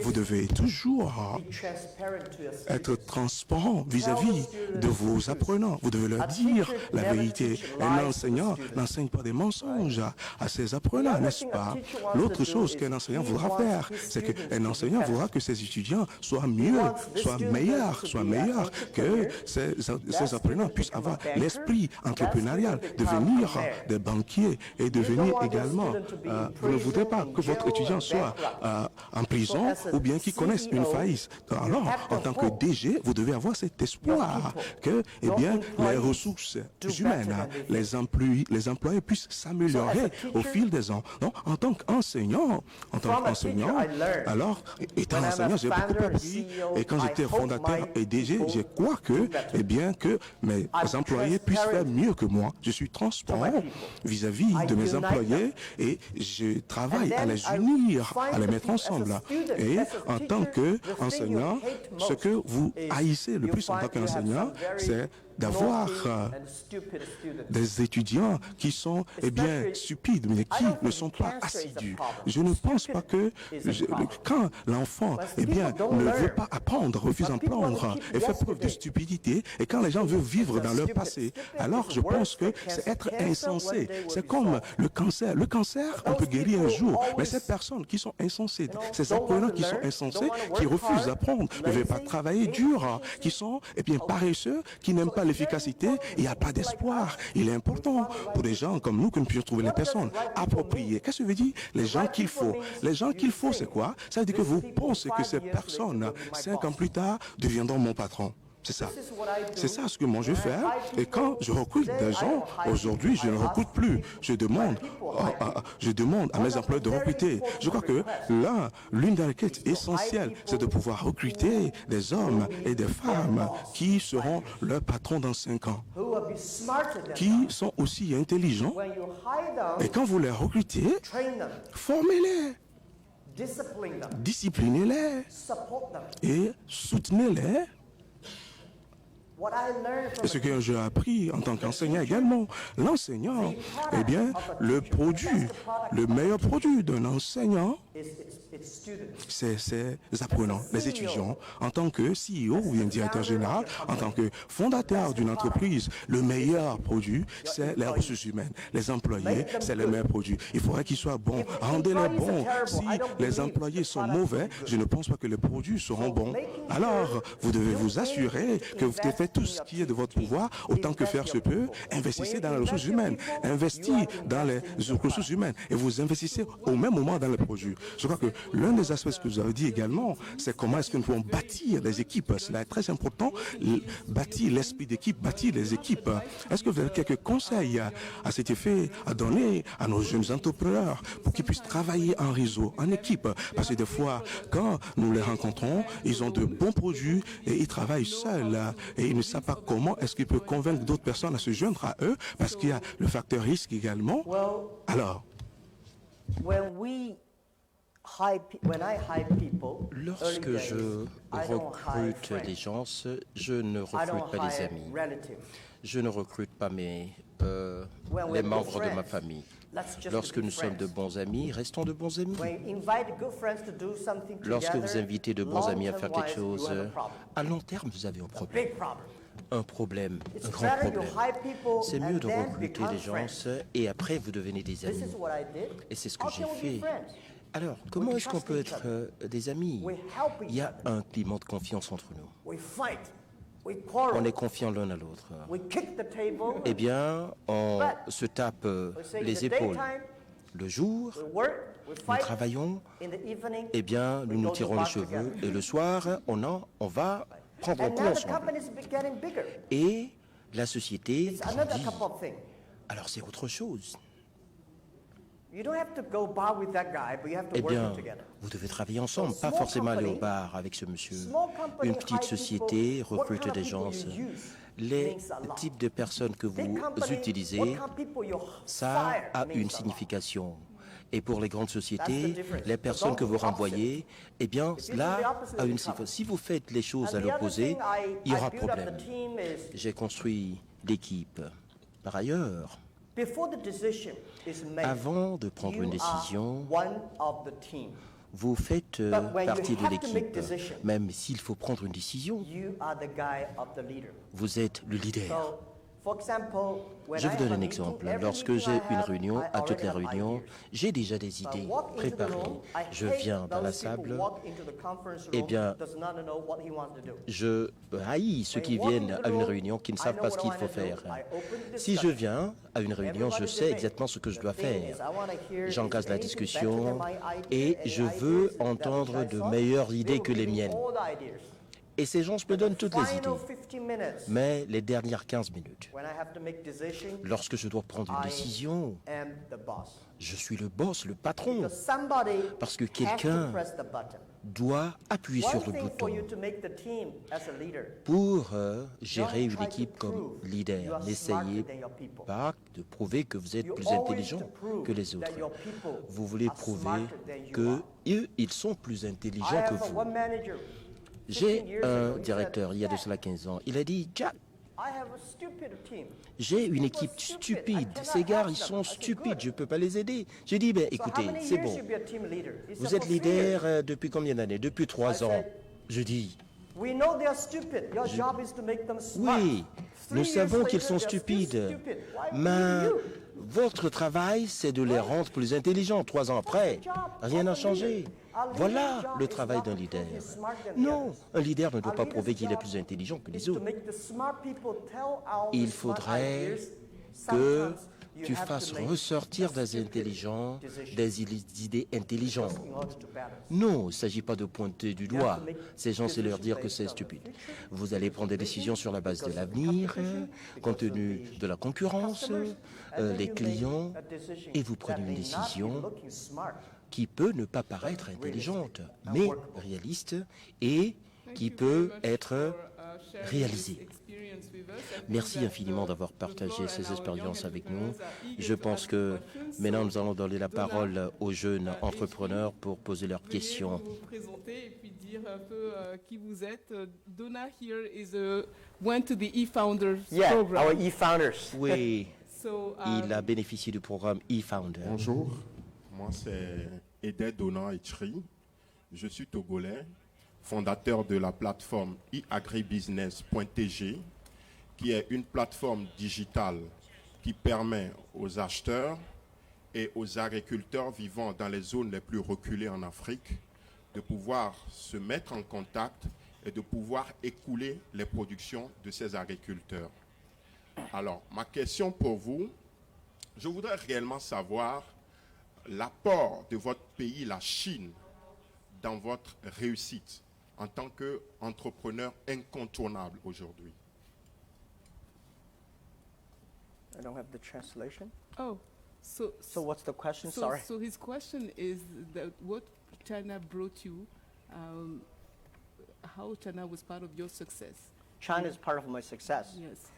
Vous devez toujours être transparent vis-à-vis de vos apprenants. Vous devez leur dire la vérité. Un enseignant n'enseigne pas des mensonges à ses apprenants, n'est-ce pas? L'autre chose qu'un enseignant voudra faire, c'est qu'un enseignant voudra que ses étudiants soient mieux, soient meilleurs que ses apprenants puissent avoir l'esprit entrepreneurial, devenir des banquiers et devenir également. Vous ne voudrez pas que votre étudiant soit en prison ou bien qu'il connaisse une faillite. Alors, en tant que DG, vous devez avoir cet espoir que, eh bien, les ressources humaines, les employés puissent s'améliorer au fil des ans. Donc, en tant qu'enseignant, alors, étant enseignant, j'ai beaucoup appris. Et quand j'étais fondateur et DG, je crois que, eh bien, que mes employés puissent faire mieux que moi. Je suis transparent vis-à-vis de mes employés et je travaille à les unir, à les mettre ensemble. Et en tant qu'enseignant, ce que vous haïssez le plus en tant qu'enseignant, c'est d'avoir des étudiants qui sont, eh bien, stupides, mais qui ne sont pas assidus. Je ne pense pas que quand l'enfant, eh bien, ne veut pas apprendre, refuse d'apprendre et fait preuve de stupidité, et quand les gens veulent vivre dans leur passé, alors je pense que c'est être insensé. C'est comme le cancer. Le cancer, on peut guérir un jour, mais ces personnes qui sont insensées, ces apprenants qui sont insensés, qui refusent d'apprendre, ne veulent pas travailler dur, qui sont, eh bien, paresseux, qui n'aiment pas l'efficacité, il n'y a pas d'espoir. Il est important pour des gens comme nous que nous puissions trouver les personnes appropriées. Qu'est-ce que ça veut dire? Les gens qu'il faut. Les gens qu'il faut, c'est quoi? Ça veut dire que vous pensez que ces personnes, 5 ans plus tard, deviendront mon patron. C'est ça. C'est ça ce que moi je fais. Et quand je recrute des gens, aujourd'hui, je ne recrute plus. Je demande à mes employés de recruter. Je crois que l'une des requêtes essentielles, c'est de pouvoir recruter des hommes et des femmes qui seront leurs patrons dans 5 ans, qui sont aussi intelligents. Et quand vous les recrutez, formez-les. Disciplinez-les et soutenez-les. Et ce que j'ai appris en tant qu'enseignant également, l'enseignant, eh bien, le meilleur produit d'un enseignant, c'est ses apprenants, les étudiants. En tant que CEO ou bien directeur général, en tant que fondateur d'une entreprise, le meilleur produit, c'est les ressources humaines. Les employés, c'est le meilleur produit. Il faudrait qu'ils soient bons. Rendez-les bons. Si les employés sont mauvais, je ne pense pas que les produits seront bons. Alors, vous devez vous assurer que vous faites tout ce qui est de votre pouvoir, autant que faire se peut. Investissez dans les ressources humaines. Investissez dans les ressources humaines. Et vous investissez au même moment dans les produits. Je crois que l'un des aspects que vous avez dit également, c'est comment est-ce que nous pouvons bâtir des équipes. Cela est très important, bâtir l'esprit d'équipe, bâtir les équipes. Est-ce que vous avez quelques conseils à cet effet à donner à nos jeunes entrepreneurs pour qu'ils puissent travailler en réseau, en équipe? Parce que des fois, quand nous les rencontrons, ils ont de bons produits et ils travaillent seuls et ils ne savent pas comment est-ce qu'ils peuvent convaincre d'autres personnes à se joindre à eux parce qu'il y a le facteur risque également. Alors, lorsque je recrute des gens, je ne recrute pas des amis. Je ne recrute pas les membres de ma famille. Lorsque nous sommes de bons amis, restons de bons amis. Lorsque vous invitez de bons amis à faire quelque chose, à long terme, vous avez un problème. Un problème, un grand problème. C'est mieux de recruter des gens et après vous devenez des amis. Et c'est ce que j'ai fait. Alors, comment est-ce qu'on peut être des amis? Il y a un climat de confiance entre nous. On est confiants l'un à l'autre. Eh bien, on se tape les épaules. Le jour, nous travaillons, eh bien, nous nous tirons les cheveux. Et le soir, on va prendre un coup ensemble. Et la société grandit. Alors, c'est autre chose. Eh bien, vous devez travailler ensemble, pas forcément aller au bar avec ce monsieur. Une petite société recrute des gens. Les types de personnes que vous utilisez, ça a une signification. Et pour les grandes sociétés, les personnes que vous renvoyez, eh bien, cela a une signification. Si vous faites les choses à l'opposé, il y aura problème. J'ai construit l'équipe. Par ailleurs, avant de prendre une décision, Vous faites partie de l'équipe, même s'il faut prendre une décision. Vous êtes le leader. Je vous donne un exemple. Lorsque j'ai une réunion, à toutes les réunions, j'ai déjà des idées préparées. Je viens dans la salle, eh bien, je haïs ceux qui viennent à une réunion qui ne savent pas ce qu'il faut faire. Si je viens à une réunion, je sais exactement ce que je dois faire. J'engage la discussion et je veux entendre de meilleures idées que les miennes. Et ces gens, je me donne toutes les idées. Mais les dernières 15 minutes, lorsque je dois prendre une décision, je suis le boss, le patron. Parce que quelqu'un doit appuyer sur le bouton. Pour gérer une équipe comme leader, n'essayez pas de prouver que vous êtes plus intelligent que les autres. Vous voulez prouver qu'eux, ils sont plus intelligents que vous. J'ai un directeur, il y a de cela 15 ans, il a dit, Jack, j'ai une équipe stupide, ces gars, ils sont stupides, je ne peux pas les aider. J'ai dit, ben, écoutez, c'est bon, vous êtes leader depuis combien d'années? Depuis 3 ans. Je dis, oui, nous savons qu'ils sont stupides, mais votre travail, c'est de les rendre plus intelligents. 3 ans après, rien n'a changé. Voilà le travail d'un leader. Non, un leader ne doit pas prouver qu'il est plus intelligent que les autres. Il faudrait que tu fasses ressortir des intelligents, des idées intelligentes. Non, il ne s'agit pas de pointer du doigt ces gens, c'est leur dire que c'est stupide. Vous allez prendre des décisions sur la base de l'avenir, compte tenu de la concurrence, les clients, et vous prenez une décision qui peut ne pas paraître intelligente, mais réaliste et qui peut être réalisée. Merci infiniment d'avoir partagé ces expériences avec nous. Je pense que maintenant nous allons donner la parole aux jeunes entrepreneurs pour poser leurs questions. Vous présenter et puis dire un peu qui vous êtes. Donna here went to the eFounders program. Our eFounders. Oui, il a bénéficié du programme eFounder. Bonjour, moi c'est Ede Donna Itri. Je suis togolais, fondateur de la plateforme eagribusiness.tg, qui est une plateforme digitale qui permet aux acheteurs et aux agriculteurs vivant dans les zones les plus reculées en Afrique de pouvoir se mettre en contact et de pouvoir écouler les productions de ces agriculteurs. Alors, ma question pour vous, je voudrais réellement savoir l'apport de votre pays, la Chine, dans votre réussite en tant qu'entrepreneur incontournable aujourd'hui. I don't have the translation. Oh, so what's the question? Sorry. So his question is that what China brought you, how China was part of your success. China is part of my success. Yes.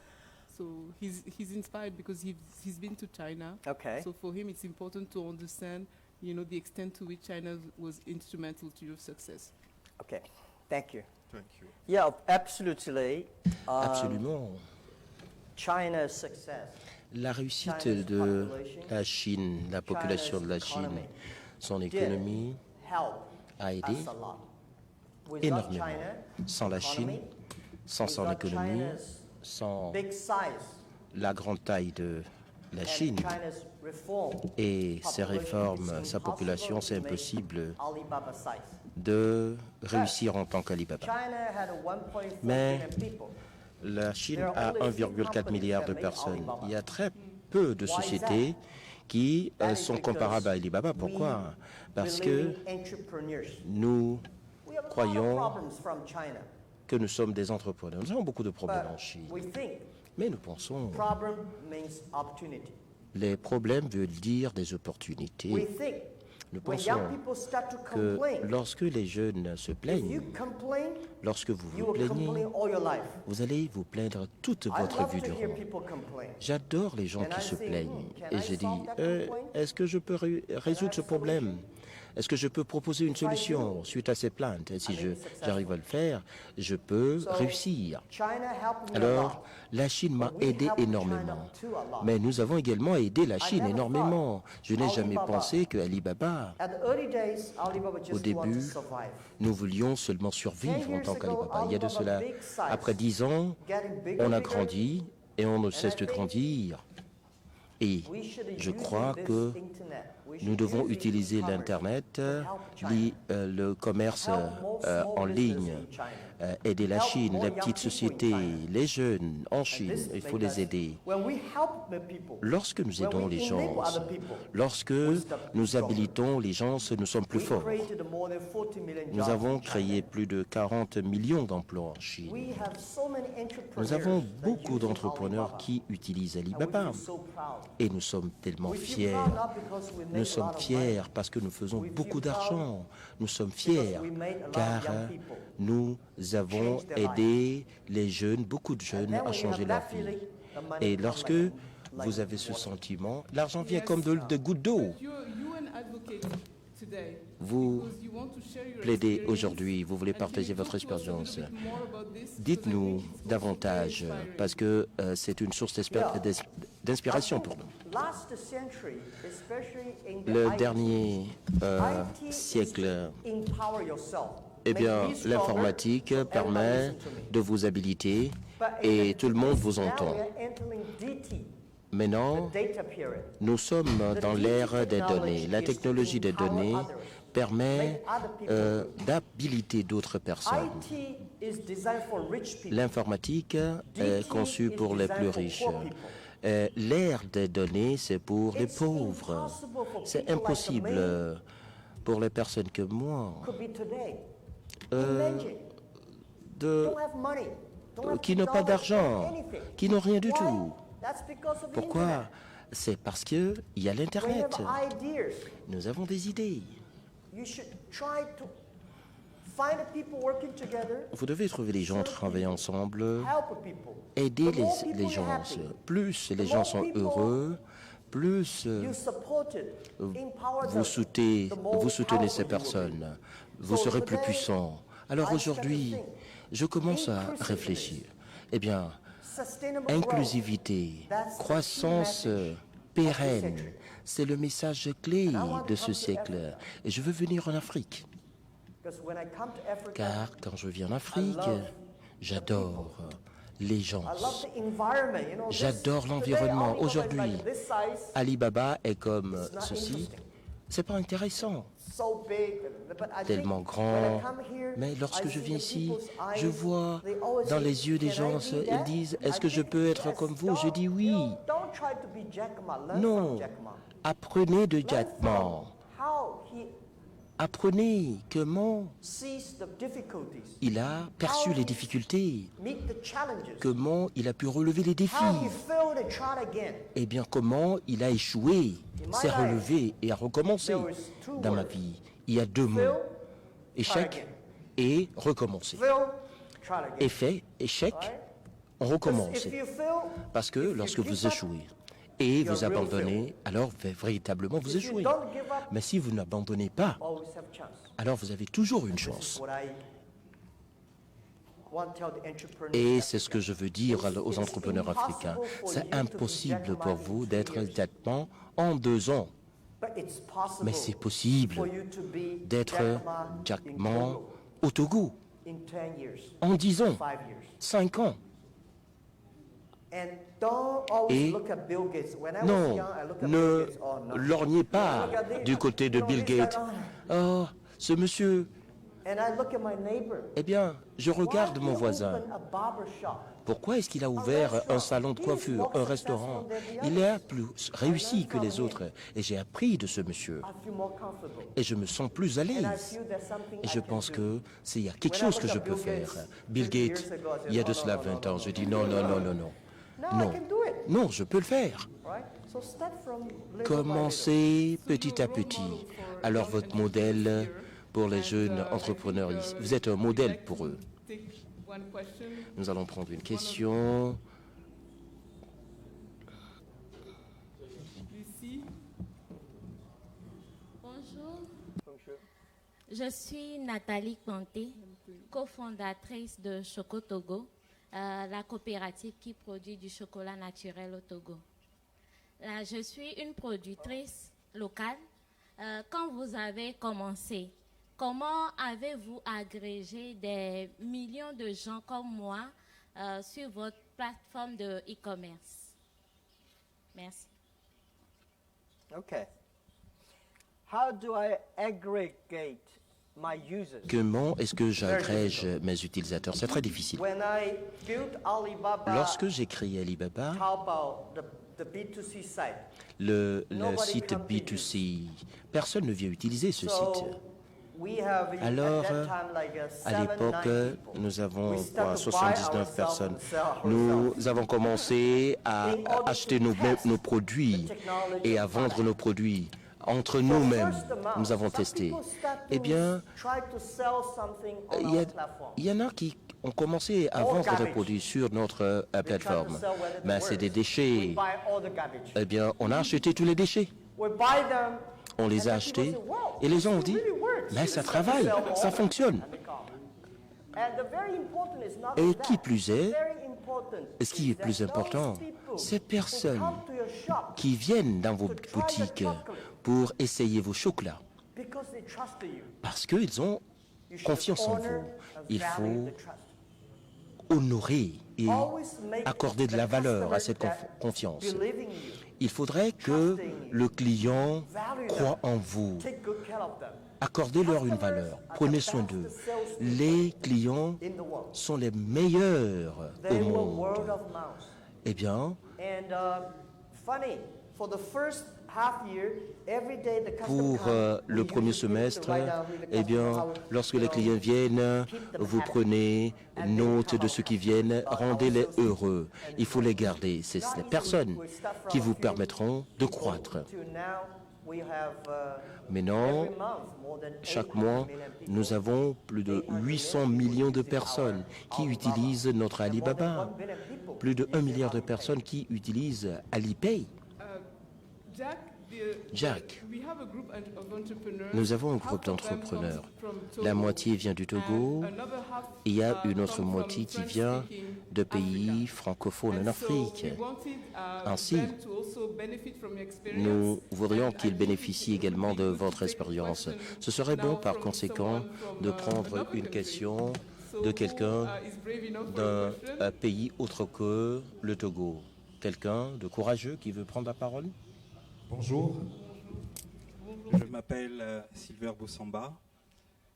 So he's inspired because he's been to China. Okay. So for him, it's important to understand, the extent to which China was instrumental to your success. Okay. Thank you. Thank you. Yeah, absolutely. Absolument. China's success. La réussite de la Chine, la population de la Chine, son économie a aidé énormément. Sans la Chine, sans son économie, sans la grande taille de la Chine et ses réformes, sa population, c'est impossible de réussir en tant qu'Alibaba. Mais la Chine a 1,4 milliard de personnes. Il y a très peu de sociétés qui sont comparables à Alibaba. Pourquoi? Parce que nous croyons que nous sommes des entrepreneurs. Nous avons beaucoup de problèmes en Chine. Mais nous pensons les problèmes veulent dire des opportunités. Nous pensons que lorsque les jeunes se plaignent, lorsque vous vous plaignez, vous allez vous plaindre toute votre vie durant. J'adore les gens qui se plaignent. Et je dis, est-ce que je peux résoudre ce problème? Est-ce que je peux proposer une solution suite à ces plaintes? Et si j'arrive à le faire, je peux réussir. Alors, la Chine m'a aidé énormément. Mais nous avons également aidé la Chine énormément. Je n'ai jamais pensé que Alibaba, au début, nous voulions seulement survivre en tant qu'Alibaba. Il y a de cela, après 10 ans, on a grandi et on ne cesse de grandir. Et je crois que nous devons utiliser l'Internet, le commerce en ligne, aider la Chine, les petites sociétés, les jeunes en Chine, il faut les aider. Lorsque nous aidons les gens, lorsque nous habilitons les gens, nous sommes plus forts. Nous avons créé plus de 40 millions d'emplois en Chine. Nous avons beaucoup d'entrepreneurs qui utilisent Alibaba et nous sommes tellement fiers. Nous sommes fiers parce que nous faisons beaucoup d'argent. Nous sommes fiers car nous avons aidé les jeunes, beaucoup de jeunes, à changer leur vie. Et lorsque vous avez ce sentiment, l'argent vient comme de gouttes d'eau. Vous plaidez aujourd'hui, vous voulez partager votre expérience. Dites-nous davantage, parce que c'est une source d'inspiration pour nous. Le dernier siècle, eh bien, l'informatique permet de vous habiliter et tout le monde vous entend. Maintenant, nous sommes dans l'ère des données. La technologie des données permet d'habiliter d'autres personnes. L'informatique est conçue pour les plus riches. L'ère des données, c'est pour les pauvres. C'est impossible pour les personnes comme moi qui n'ont pas d'argent, qui n'ont rien du tout. Pourquoi? C'est parce qu'il y a l'Internet. Nous avons des idées. Vous devez trouver les gens travailler ensemble, aider les gens. Plus les gens sont heureux, plus vous soutenez ces personnes, vous serez plus puissant. Alors aujourd'hui, je commence à réfléchir. Eh bien, inclusivité, croissance pérenne, c'est le message clé de ce siècle. Et je veux venir en Afrique. Car quand je viens en Afrique, j'adore les gens. J'adore l'environnement. Aujourd'hui, Alibaba est comme ceci. C'est pas intéressant, tellement grand. Mais lorsque je viens ici, je vois dans les yeux des gens, ils disent, est-ce que je peux être comme vous? Je dis oui. Non, apprenez de Jack Ma. Apprenez comment il a perçu les difficultés, comment il a pu relever les défis, et bien comment il a échoué, s'est relevé et a recommencé. Dans ma vie, il y a 2 mots, échec et recommencer. Effet, échec, on recommence. Parce que lorsque vous échouez, et vous abandonnez, alors véritablement vous échouez. Mais si vous n'abandonnez pas, alors vous avez toujours une chance. Et c'est ce que je veux dire aux entrepreneurs africains. C'est impossible pour vous d'être Jack Ma en 2 ans. Mais c'est possible d'être Jack Ma au Togo en 10 ans, 5 ans. Et non, ne lorgnez pas du côté de Bill Gates. Oh, ce monsieur. Eh bien, je regarde mon voisin. Pourquoi est-ce qu'il a ouvert un salon de coiffure, un restaurant? Il est plus réussi que les autres. Et j'ai appris de ce monsieur. Et je me sens plus à l'aise. Et je pense qu'il y a quelque chose que je peux faire. Bill Gates, il y a de cela 20 ans, je dis non, non, non, non, non. Non, non, je peux le faire. Commencez petit à petit. Alors votre modèle pour les jeunes entrepreneurs, vous êtes un modèle pour eux. Nous allons prendre une question. Bonjour. Je suis Nathalie Kanté, cofondatrice de Choco Togo, la coopérative qui produit du chocolat naturel au Togo. Là, je suis une productrice locale. Quand vous avez commencé, comment avez-vous agrégé des millions de gens comme moi sur votre plateforme de e-commerce? Merci. Okay. How do I aggregate my users? Comment est-ce que j'agrège mes utilisateurs? C'est très difficile. When I built Alibaba, Lorsque j'ai créé Alibaba, Taobao, the B2C site, le site B2C, personne ne vient utiliser ce site. we have Alors, at that time like à 7, l'époque, 9 people. nous avons We started to buy 79 ourselves personnes. and sell Nous ourselves. avons commencé à In order acheter to nos test produits the technology et à of vendre product. nos produits. Entre So nous-mêmes, first amount, nous avons some testé. people start Eh to bien, try to sell something on il y our platform. il y en a qui ont commencé à All vendre des garbage. produits sur notre They try to plateforme. sell whether it Mais c'est des works. déchets. We buy all the garbage. Eh bien, on a acheté tous les déchets. We buy them, On les and a the people achetés say, "Wow, et les gens ont this dit, really works." mais They ça start to travaille, sell more, ça fonctionne. and they come. And the very important is not Et that. qui plus est, Very important ce qui est is that plus important, those people ces who personnes come to your shop qui viennent dans vos to try the boutiques chocolate pour essayer vos chocolats, because they trust you. parce qu'ils ont You should confiance en honor vous. and Il value faut the trust. honorer et Always make accorder de la the valeur à customer cette that confiance. believe in you. Il faudrait que le client croit en vous. Take good care of them. Accordez-leur une valeur. Prenez soin d'eux. Les clients In the world. sont les meilleurs au They were monde. word of mouth. Eh bien, And funny, for the first half year, every day the customer pour comes, le we premier usually need to semestre, write down with the eh bien, customer how, lorsque you les know, clients viennent, keep them vous happy. prenez And they note become de our ceux qui customers. viennent, rendez-les heureux. Il faut les garder. C'est Not les easily. personnes We start from qui a vous few permettront de people croître. to now we have, Maintenant, every month, more than chaque 800 mois, million people. nous avons plus de 800 millions de personnes qui utilisent notre Alibaba. Plus de 1 milliard de personnes qui utilisent Alipay. Jack, we have a group of entrepreneurs. nous avons un groupe Half of them d'entrepreneurs. comes from Togo, La moitié vient du Togo. and another half, Il y a une autre come from moitié qui vient French-speaking de pays Africa. francophones en And so Afrique. we wanted, Ainsi, them to also benefit from your experience. nous voudrions And qu'ils I think bénéficient it would également be de good to votre take expérience. questions Ce serait bon now par from conséquent someone from, de prendre another une country. question So de who, quelqu'un is brave enough for d'un a question? pays autre que le Togo. Quelqu'un de courageux qui veut prendre la parole? Bonjour, je m'appelle Silver Boussamba.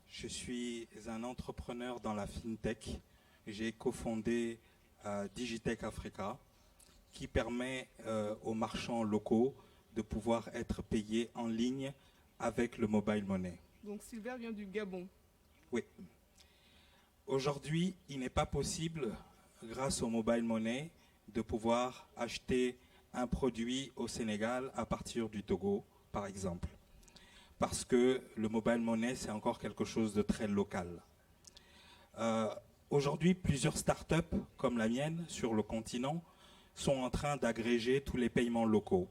Je suis un entrepreneur dans la FinTech. J'ai cofondé Digitech Africa qui permet aux marchands locaux de pouvoir être payés en ligne avec le mobile money. Donc Silver vient du Gabon. Oui. Aujourd'hui, il n'est pas possible, grâce au mobile money, de pouvoir acheter un produit au Sénégal à partir du Togo, par exemple. Parce que le mobile money, c'est encore quelque chose de très local. Aujourd'hui, plusieurs startups, comme la mienne, sur le continent, sont en train d'agréger tous les paiements locaux.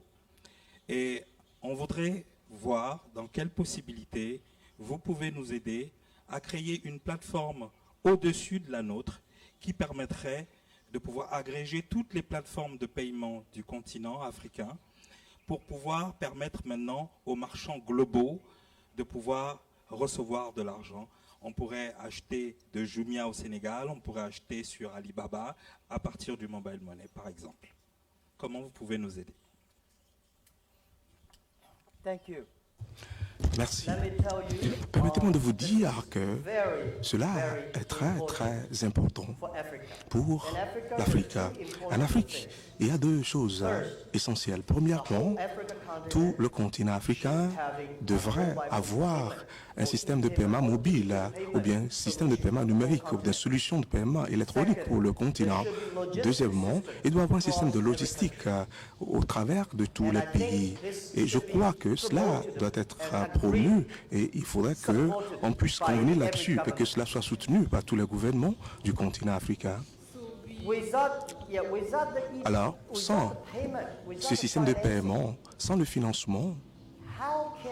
Et on voudrait voir dans quelles possibilités vous pouvez nous aider à créer une plateforme au-dessus de la nôtre qui permettrait de pouvoir agréger toutes les plateformes de paiement du continent africain pour pouvoir permettre maintenant aux marchands globaux de pouvoir recevoir de l'argent. On pourrait acheter de Jumia au Sénégal, on pourrait acheter sur Alibaba à partir du mobile money, par exemple. Comment vous pouvez nous aider? Thank you. Merci. Let me tell you, Permettez-moi de vous dire que very, cela very est très, important très important for Africa. pour In Africa, l'Afrique. there's two important En Afrique, things. il y a deux choses essentielles. Premièrement, Africa continent tout le continent africain devrait avoir un système de paiement mobile ou bien un système de paiement numérique ou bien solution de paiement électronique pour le continent. Deuxièmement, il doit avoir un système de logistique au travers de tous les pays. Et je crois que cela doit être promu et il faudrait qu'on puisse convenir là-dessus et que cela soit soutenu par tous les gouvernements du continent africain. Alors, sans ce système de paiement, sans le financement,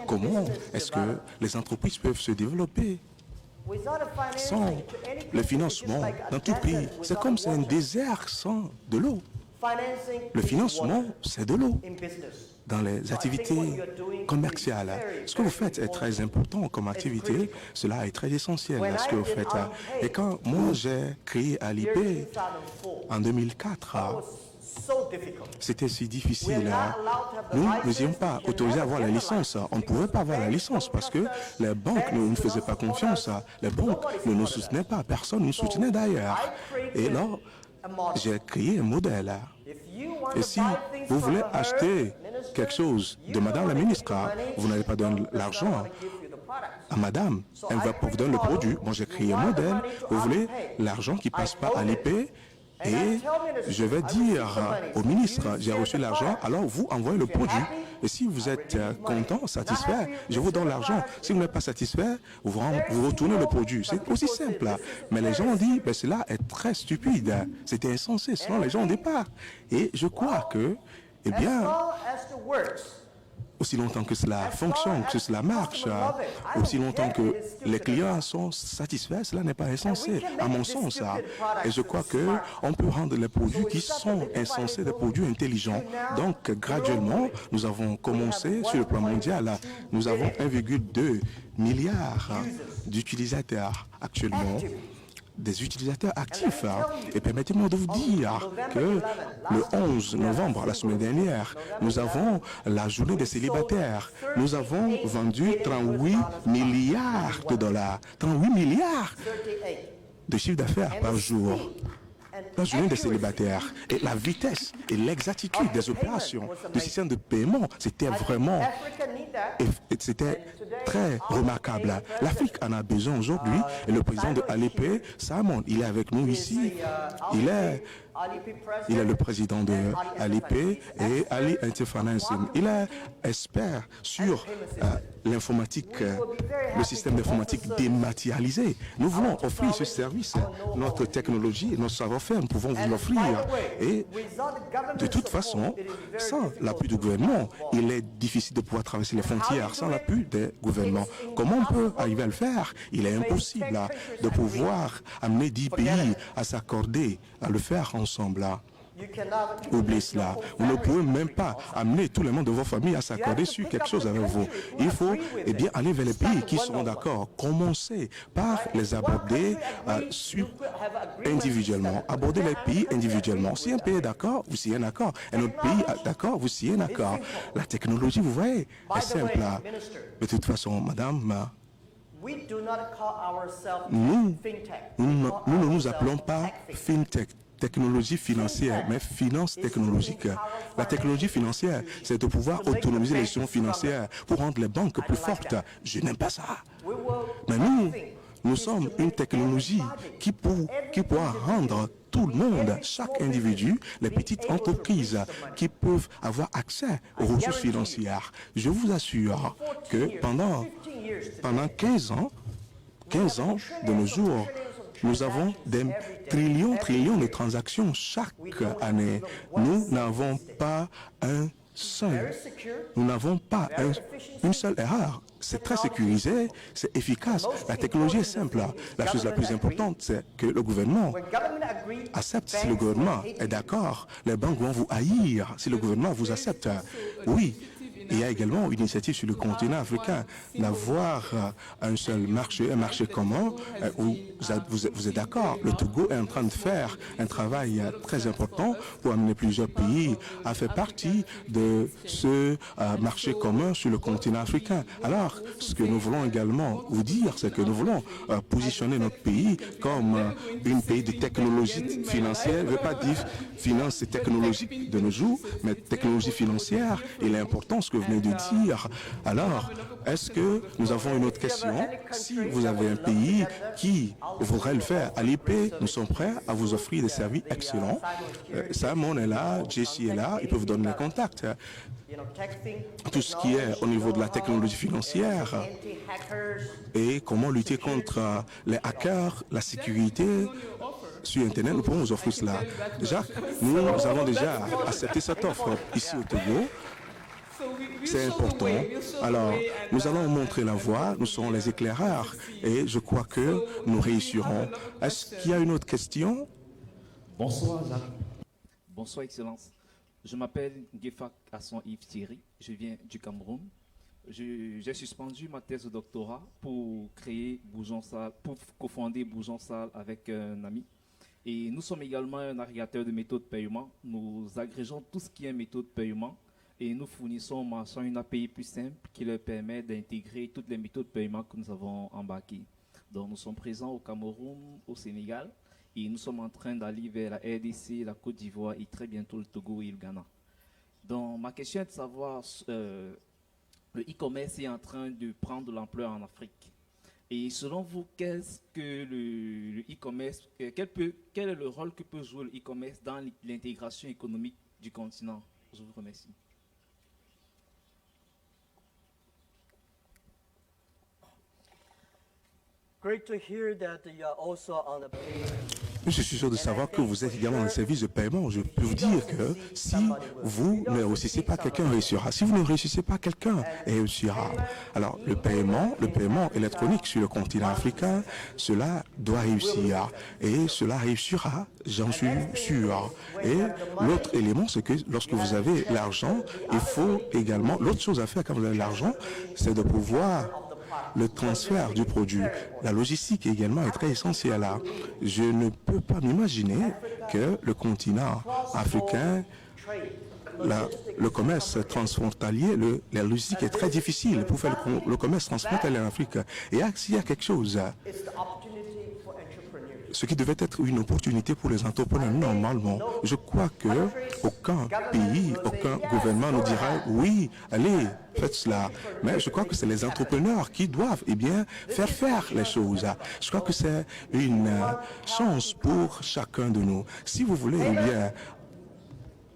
Comment est-ce que les entreprises peuvent se développer sans le financement dans tout pays? C'est comme c'est un désert sans de l'eau. Le financement, c'est de l'eau dans les activités commerciales. Ce que vous faites est très important comme activité. Cela est très essentiel, ce que vous faites. Et quand moi, j'ai créé Alipay en 2004, c'était si difficile. Nous n'étions pas autorisés à avoir la licence. On ne pouvait pas avoir la licence parce que les banques ne nous faisaient pas confiance. Les banques ne nous soutenaient pas. Personne ne nous soutenait d'ailleurs. Et là, j'ai créé un modèle. Et si vous voulez acheter quelque chose de Madame la ministre, vous n'allez pas donner l'argent à Madame. Elle va vous donner le produit. Bon, j'ai créé un modèle. Vous voulez l'argent qui ne passe pas à l'épée? Et je vais dire au ministre, j'ai reçu l'argent, alors vous envoyez le produit. Et si vous êtes content, satisfait, je vous donne l'argent. Si vous n'êtes pas satisfait, vous retournez le produit. C'est aussi simple. Mais les gens ont dit, ben, cela est très stupide. C'était insensé, sinon les gens ont dit pas. Et je crois que, eh bien, aussi longtemps que cela fonctionne, que cela marche, aussi longtemps que les clients sont satisfaits, cela n'est pas insensé, à mon sens. Et je crois qu'on peut rendre les produits qui sont insensés des produits intelligents. Donc, graduellement, nous avons commencé sur le plan mondial. Nous avons 1,2 milliard d'utilisateurs actuellement. Des utilisateurs actifs. Et permettez-moi de vous dire que le 11 novembre, la semaine dernière, nous avons la journée des célibataires. Nous avons vendu 38 milliards de dollars. 38 milliards de chiffre d'affaires par jour. La journée des célibataires. Et la vitesse et l'exactitude des opérations, du système de paiement, c'était vraiment, c'était très remarquable. L'Afrique en a besoin aujourd'hui. Et le président de Alipay, Simon, il est avec nous ici. Il est le président de Alipay et Ali Interfinancing. Il est expert sur l'informatique, le système d'informatique dématérialisé. Nous voulons offrir ce service. Notre technologie et notre savoir-faire, nous pouvons vous l'offrir. Et de toute façon, sans l'appui du gouvernement, il est difficile de pouvoir traverser les frontières sans l'appui des gouvernements. Comment on peut arriver à le faire? Il est impossible de pouvoir amener 10 pays à s'accorder, à le faire ensemble. Oubliez cela. Vous ne pouvez même pas amener tout le monde de vos familles à s'accorder sur quelque chose avec vous. Il faut aller vers les pays qui seront d'accord. Commencez par les aborder individuellement. Aborder les pays individuellement. Si un pays est d'accord, vous signez un accord. Un autre pays est d'accord, vous signez un accord. La technologie, vous voyez, est simple. De toute façon, madame, nous ne nous appelons pas FinTech. Technologie financière, mais finance technologique. La technologie financière, c'est de pouvoir autonomiser les gestions financières pour rendre les banques plus fortes. Je n'aime pas ça. Mais nous sommes une technologie qui pourra rendre tout le monde, chaque individu, les petites entreprises qui peuvent avoir accès aux ressources financières. Je vous assure que pendant 15 ans de nos jours, nous avons des trillions de transactions chaque année. Nous n'avons pas une seule erreur. C'est très sécurisé, c'est efficace. La technologie est simple. La chose la plus importante, c'est que le gouvernement accepte. Si le gouvernement est d'accord, les banques vont vous haïr. Si le gouvernement vous accepte, oui. Il y a également une initiative sur le continent africain d'avoir un seul marché, un marché commun où vous êtes d'accord. Le Togo est en train de faire un travail très important pour amener plusieurs pays à faire partie de ce marché commun sur le continent africain. Alors, ce que nous voulons également vous dire, c'est que nous voulons positionner notre pays comme un pays de technologie financière. Je ne veux pas dire finance et technologie de nos jours, mais technologie financière. Il est important ce que vous venez de dire. Alors, est-ce que nous avons une autre question? Si vous avez un pays qui voudrait le faire à l'IP, nous sommes prêts à vous offrir des services excellents. Simon est là, Jesse est là, ils peuvent vous donner les contacts. Tout ce qui est au niveau de la technologie financière et comment lutter contre les hackers, la sécurité sur Internet, nous pouvons vous offrir cela. Déjà, nous avons déjà accepté cette offre ici au Togo. C'est important. Alors, nous allons montrer la voie, nous serons les éclaireurs et je crois que nous réussirons. Est-ce qu'il y a une autre question? Bonsoir, Jacques. Bonsoir, Excellence. Je m'appelle Gefak Hassan Yves Thierry, je viens du Cameroun. J'ai suspendu ma thèse de doctorat pour créer Bougeons Sales, pour cofonder Bougeons Sales avec un ami. Et nous sommes également un agrégateur de méthodes de paiement. Nous agrégeons tout ce qui est méthode de paiement et nous fournissons aux marchands une API plus simple qui leur permet d'intégrer toutes les méthodes de paiement que nous avons embarquées. Donc nous sommes présents au Cameroun, au Sénégal et nous sommes en train d'aller vers la RDC, la Côte d'Ivoire et très bientôt le Togo et le Ghana. Donc ma question est de savoir, le e-commerce est en train de prendre de l'ampleur en Afrique. Et selon vous, qu'est-ce que le e-commerce, quel est le rôle que peut jouer le e-commerce dans l'intégration économique du continent? Je vous remercie. Great to hear that you are also on the page. Je suis sûr de savoir que vous êtes également dans le service de paiement. Je peux vous dire que si vous ne réussissez pas, quelqu'un réussira. Si vous ne réussissez pas, quelqu'un réussira. Alors, le paiement électronique sur le continent africain, cela doit réussir. Et cela réussira, j'en suis sûr. Et l'autre élément, c'est que lorsque vous avez l'argent, il faut également, l'autre chose à faire quand vous avez l'argent, c'est de pouvoir le transfert du produit. La logistique également est très essentielle là. Je ne peux pas m'imaginer que le continent africain, le commerce transfrontalier, la logistique est très difficile pour faire le commerce transfrontalier en Afrique. Et s'il y a quelque chose, ce qui devait être une opportunité pour les entrepreneurs normalement, je crois que aucun pays, aucun gouvernement nous dira oui, allez, faites cela. Mais je crois que c'est les entrepreneurs qui doivent faire les choses. Je crois que c'est une chance pour chacun de nous. Si vous voulez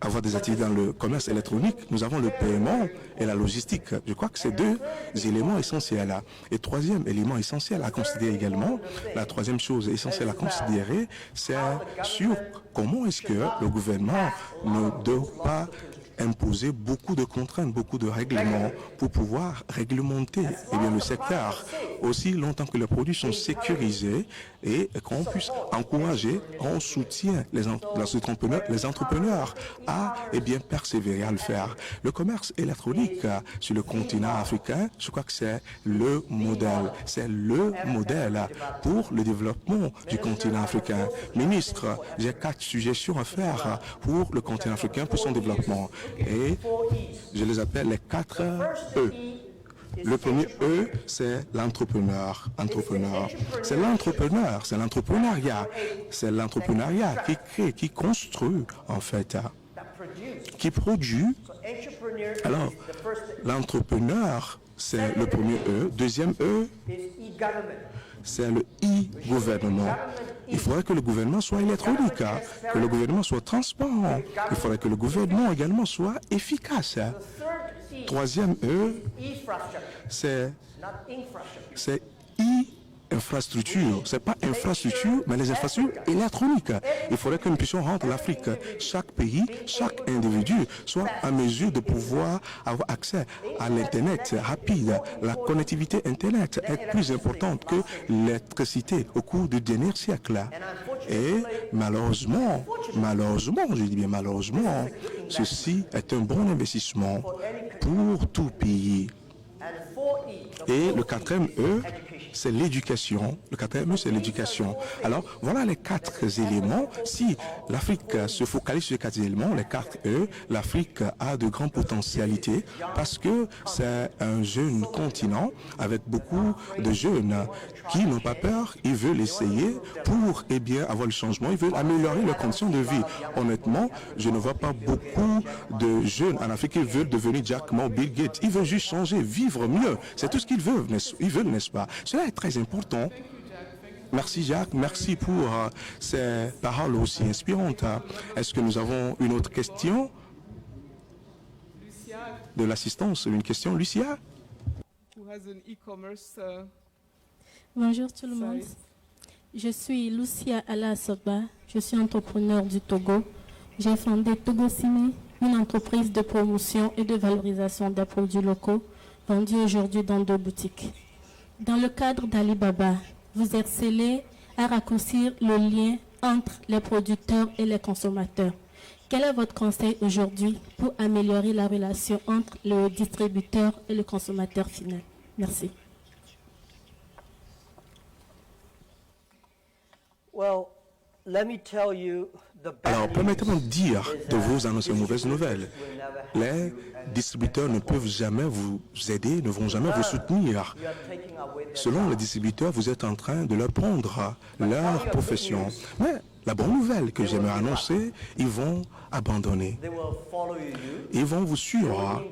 avoir des activités dans le commerce électronique, nous avons le paiement et la logistique. Je crois que c'est deux éléments essentiels. Et troisième élément essentiel à considérer également, la troisième chose essentielle à considérer, c'est sur comment est-ce que le gouvernement ne doit pas imposer beaucoup de contraintes, beaucoup de règlements pour pouvoir réglementer le secteur aussi longtemps que les produits sont sécurisés et qu'on puisse encourager, on soutient les entrepreneurs à persévérer à le faire. Le commerce électronique sur le continent africain, je crois que c'est le modèle. C'est le modèle pour le développement du continent africain. Ministre, j'ai 4 suggestions à faire pour le continent africain, pour son développement. Et je les appelle les 4 E. Le premier E, c'est l'entrepreneur. C'est l'entrepreneur, c'est l'entrepreneuriat. C'est l'entrepreneuriat qui crée, qui construit, en fait, qui produit. Alors, l'entrepreneur, c'est le premier E. Deuxième E, c'est le e-gouvernement. Il faudrait que le gouvernement soit électronique, que le gouvernement soit transparent. Il faudrait que le gouvernement également soit efficace. Troisième E, c'est infrastructure. Ce n'est pas infrastructure, mais les infrastructures électroniques. Il faudrait que nous puissions rendre l'Afrique, chaque pays, chaque individu, soit en mesure de pouvoir avoir accès à l'Internet rapide. La connectivité Internet est plus importante que l'électricité au cours du dernier siècle. Et malheureusement, je dis bien malheureusement, ceci est un bon investissement pour tout pays. Et le quatrième E, c'est l'éducation. Le quatrième E, c'est l'éducation. Alors, voilà les 4 éléments. Si l'Afrique se focalise sur les 4 éléments, les 4 E, l'Afrique a de grandes potentialités parce que c'est un jeune continent avec beaucoup de jeunes qui n'ont pas peur. Ils veulent essayer pour avoir le changement. Ils veulent améliorer leurs conditions de vie. Honnêtement, je ne vois pas beaucoup de jeunes en Afrique qui veulent devenir Jack Ma, Bill Gates. Ils veulent juste changer, vivre mieux. C'est tout ce qu'ils veulent, n'est-ce pas? Cela est très important. Merci Jacques, merci pour ces paroles aussi inspirantes. Est-ce que nous avons une autre question de l'assistance? Une question, Lucia? Bonjour tout le monde. Je suis Lucia Alasoba. Je suis entrepreneur du Togo. J'ai fondé Togo Cine, une entreprise de promotion et de valorisation des produits locaux vendus aujourd'hui dans 2 boutiques. Dans le cadre d'Alibaba, vous êtes scellé à raccourcir le lien entre les producteurs et les consommateurs. Quel est votre conseil aujourd'hui pour améliorer la relation entre le distributeur et le consommateur final? Merci. Well, let me tell you, the bad Alors, permettez-moi de dire, news de is vous that annoncer une mauvaise nouvelle. Les distributeurs ne peuvent jamais vous aider, ne vont jamais vous soutenir. you are taking away their Selon les distributeurs, vous êtes en train de leur prendre leur profession. Mais la bonne nouvelle que j'aimerais annoncer, ils vont abandonner. They will follow you. Ils vont vous suivre.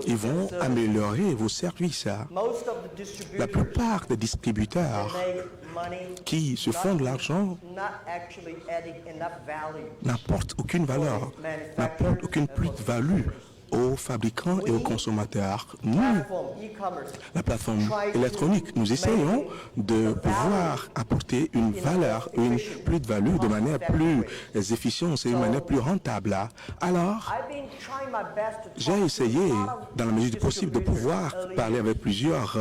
Ils vont améliorer vos services. Most of the La distributors plupart des distributeurs make money qui se font de l'argent not actually adding enough value. n'apportent aucune valeur, n'apportent aucune plus-value aux fabricants et aux consommateurs. Nous, Platform, e-commerce, la plateforme électronique, nous essayons de pouvoir apporter une valeur, une plus-value de manière plus efficiente et de manière plus rentable. Alors, I've been trying my best to j'ai talk to essayé, a lot of dans la mesure du possible, de pouvoir distributors parler avec plusieurs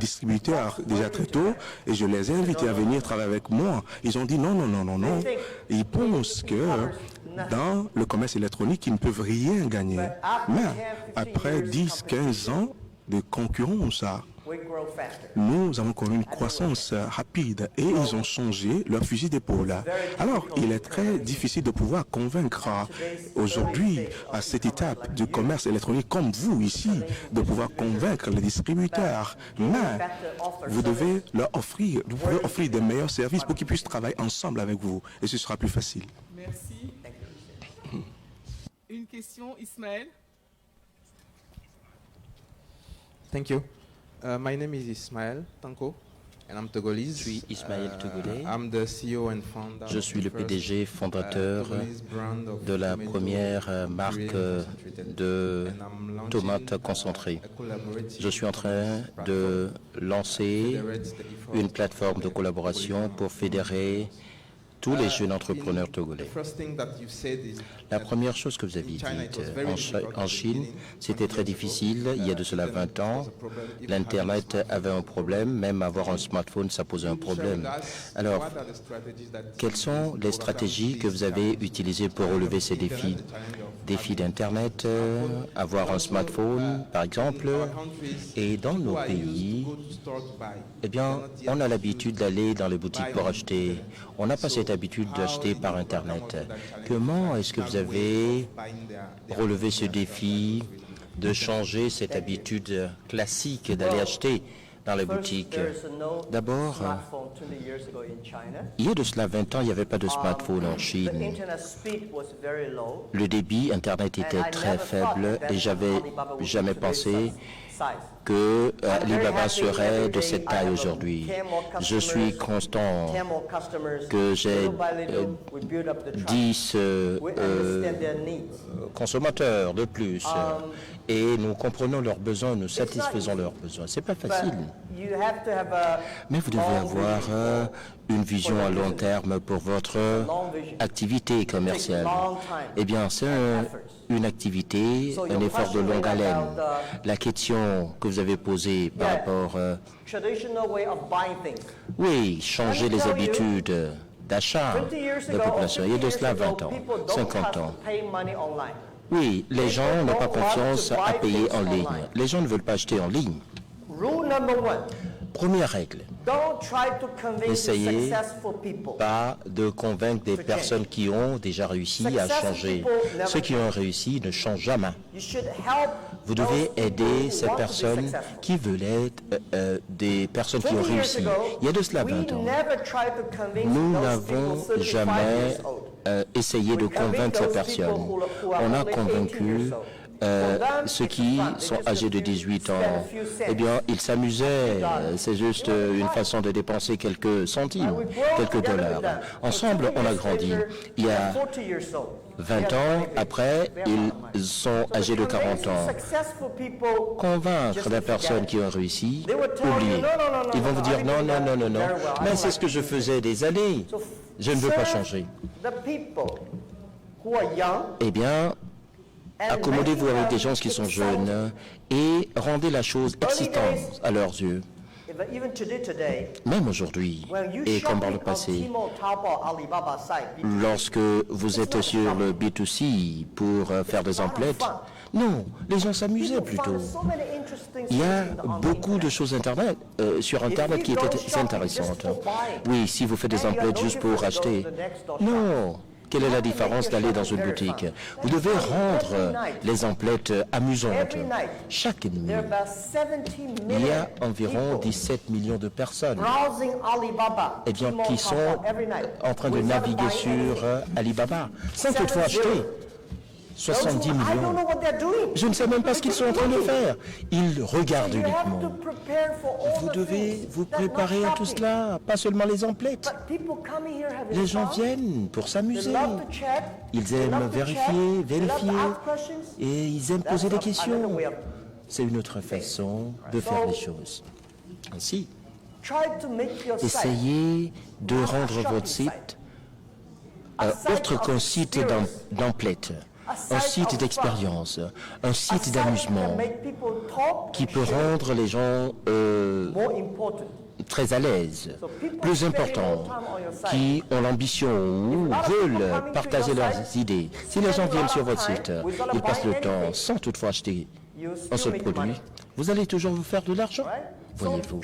distributeurs déjà très tôt et je les ai invités à venir travailler avec moi. Ils ont dit non, non, non, non, non. Ils pensent que dans le commerce électronique, ils ne peuvent rien gagner. Mais après 10, 15 ans de concurrence, we grow faster. nous avons connu une croissance rapide et ils ont changé leur fusil d'épaule. Alors, il est très difficile de pouvoir convaincre aujourd'hui, à cette étape du commerce électronique comme vous ici, de pouvoir convaincre les distributeurs. Mais vous devez leur offrir, vous pouvez offrir des meilleurs services pour qu'ils puissent travailler ensemble avec vous et ce sera plus facile. Merci. Une question, Ismaël. Thank you. My name is Ismaël Tanko, and I'm Togolese. Je suis Ismaël Togolais. I'm the CEO and founder Je suis le PDG fondateur de la première marque de tomates concentrées. Je suis en train de lancer une plateforme de collaboration pour fédérer tous les jeunes entrepreneurs togolais. La première chose que vous avez dite, en Chine, c'était très difficile. Il y a de cela 20 ans, l'Internet avait un problème. Même avoir un smartphone, ça posait un problème. Alors, quelles sont les stratégies que vous avez utilisées pour relever ces défis? Défis d'Internet, avoir un smartphone, par exemple. Et dans nos pays, eh bien, on a l'habitude d'aller dans les boutiques pour acheter. On n'a pas cette habitude d'acheter par Internet. Comment est-ce que vous avez relevé ce défi de changer cette habitude classique d'aller acheter dans les boutiques? D'abord, il y a de cela 20 ans, il n'y avait pas de smartphone en Chine. Le débit Internet était très faible et j'avais jamais pensé que Alibaba serait de cette taille aujourd'hui. Je suis constant que j'ai 10 consommateurs de plus et nous comprenons leurs besoins, nous satisfaisons leurs besoins. C'est pas facile. Mais vous devez avoir une vision à long terme pour votre activité commerciale. Eh bien, c'est une activité, un effort de longue haleine. La question que vous avez posée par rapport... oui, changer les habitudes d'achat de la population. Il y a de cela 20 ans, 50 ans. Oui, les gens n'ont pas confiance à payer en ligne. Les gens ne veulent pas acheter en ligne. Première règle, n'essayez pas de convaincre des personnes qui ont déjà réussi à changer. Ceux qui ont réussi ne changent jamais. Vous devez aider ces personnes qui veulent être des personnes qui ont réussi. Il y a de cela 20 ans. Nous n'avons jamais essayé de convaincre ces personnes. On a convaincu ceux qui sont âgés de 18 ans, eh bien, ils s'amusaient. C'est juste une façon de dépenser quelques centimes, quelques dollars. Ensemble, on a grandi. Il y a 20 ans, après, ils sont âgés de 40 ans. Convaincre des personnes qui ont réussi, oubliez. Ils vont vous dire non, non, non, non, non. Mais c'est ce que je faisais des années. Je ne veux pas changer. Eh bien, Accommodez-vous avec des gens qui sont jeunes et rendez la chose excitante à leurs yeux. Même aujourd'hui, et comme par le passé, lorsque vous êtes sur le B2C pour faire des emplettes, non, les gens s'amusaient plutôt. Il y a beaucoup de choses sur Internet qui étaient intéressantes. Oui, si vous faites des emplettes juste pour acheter. Non. Quelle est la différence d'aller dans une boutique? Vous devez rendre les emplettes amusantes. Chaque nuit, il y a environ 17 millions de personnes qui sont en train de naviguer sur Alibaba, sans toutefois acheter. 70 millions. Je ne sais même pas ce qu'ils sont en train de faire. Ils regardent uniquement. Vous devez vous préparer à tout cela, pas seulement les emplettes. Les gens viennent pour s'amuser. Ils aiment vérifier, et ils aiment poser des questions. C'est une autre façon de faire les choses. Ainsi, essayez de rendre votre site autre qu'un site d'emplettes. Un site d'expérience, un site d'amusement qui peut rendre les gens très à l'aise, plus importants, qui ont l'ambition ou veulent partager leurs idées. Si les gens viennent sur votre site, ils passent le temps sans toutefois acheter un seul produit, vous allez toujours vous faire de l'argent. Voyez-vous,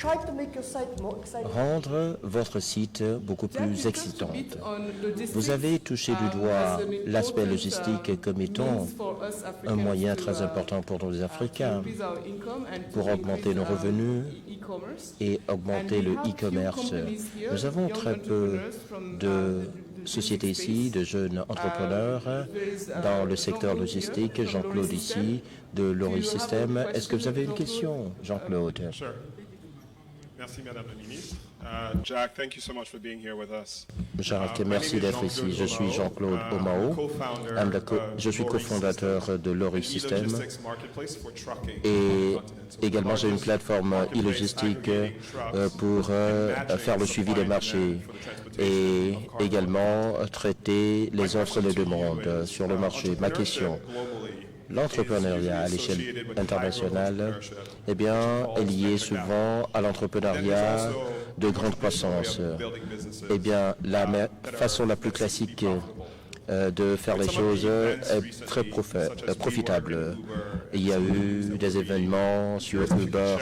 rendre votre site beaucoup plus excitant. Vous avez touché du doigt l'aspect logistique comme étant un moyen très important pour nous les Africains pour augmenter nos revenus et augmenter le e-commerce. Nous avons très peu de sociétés ici, de jeunes entrepreneurs dans le secteur logistique. Jean-Claude ici, de Lori System. Est-ce que vous avez une question, Jean-Claude? Merci, Madame la Ministre. Jack, thank you so much for being here with us. Jacques, merci d'être ici. Je suis Jean-Claude Omao. Je suis cofondateur de Lori System et également j'ai une plateforme e-logistique pour faire le suivi des marchés et également traiter les offres et les demandes sur le marché. Ma question: l'entrepreneuriat à l'échelle internationale, eh bien, est lié souvent à l'entrepreneuriat de grande croissance. Eh bien, la façon la plus classique de faire les choses est très profitable. Il y a eu des événements sur Uber.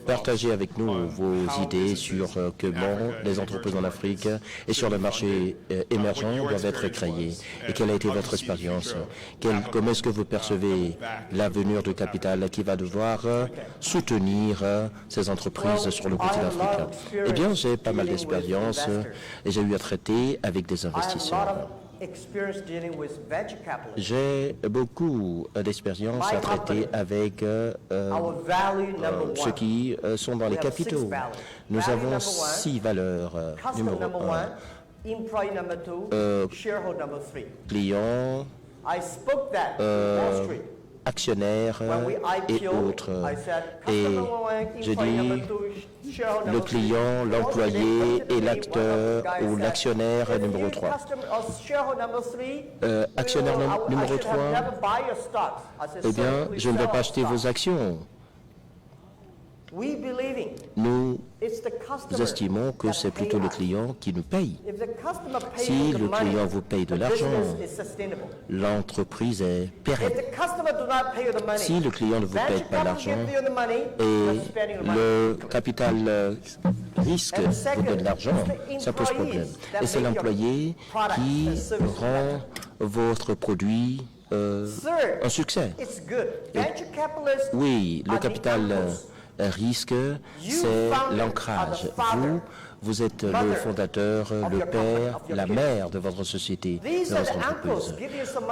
Partagez avec nous vos idées sur comment les entreprises en Afrique et sur le marché émergent doivent être créées. Et quelle a été votre expérience? Comment est-ce que vous percevez l'avenir du capital qui va devoir soutenir ces entreprises sur le continent africain? Eh bien, j'ai pas mal d'expérience et j'ai eu à traiter avec des investisseurs. J'ai beaucoup d'expérience à traiter avec ceux qui sont dans les capitaux. Nous avons 6 valeurs. Numéro 1, clients, actionnaires et autres. Et je dis le client, l'employé et l'acteur ou l'actionnaire numéro 3. Actionnaire numéro 3, eh bien, je ne vais pas acheter vos actions. Nous estimons que c'est plutôt le client qui nous paye. Si le client vous paye de l'argent, l'entreprise est pérenne. Si le client ne vous paye pas l'argent et le capital risque vous donne l'argent, ça pose problème. Et c'est l'employé qui rend votre produit un succès. Oui, le capital risque, c'est l'ancrage. Vous êtes le fondateur, le père, la mère de votre société, de votre entreprise.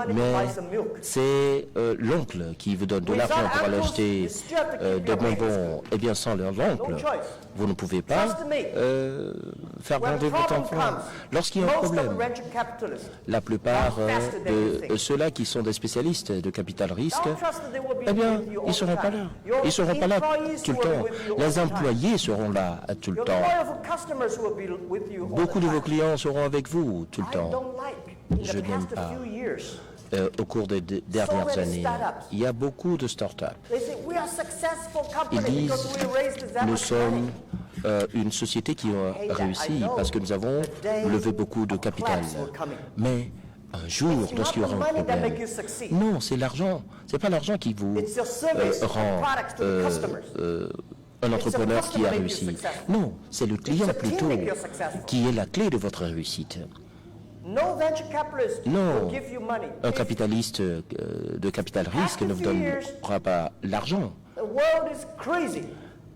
Mais c'est l'oncle qui vous donne de l'argent pour aller acheter des bonbons. Eh bien, sans l'oncle, vous ne pouvez pas faire grandir votre enfant. Lorsqu'il y a un problème, la plupart de ceux-là qui sont des spécialistes de capital risque, eh bien, ils ne seront pas là. Ils ne seront pas là tout le temps. Les employés seront là tout le temps. Beaucoup de vos clients seront avec vous tout le temps. Je n'aime pas au cours des dernières années. Il y a beaucoup de start-up. Ils disent, nous sommes une société qui a réussi parce que nous avons levé beaucoup de capital. Mais un jour, lorsqu'il y aura un problème, non, c'est l'argent. C'est pas l'argent qui vous rend un entrepreneur qui a réussi. Non, c'est le client plutôt qui est la clé de votre réussite. Non, un capitaliste de capital risque ne vous donnera pas l'argent.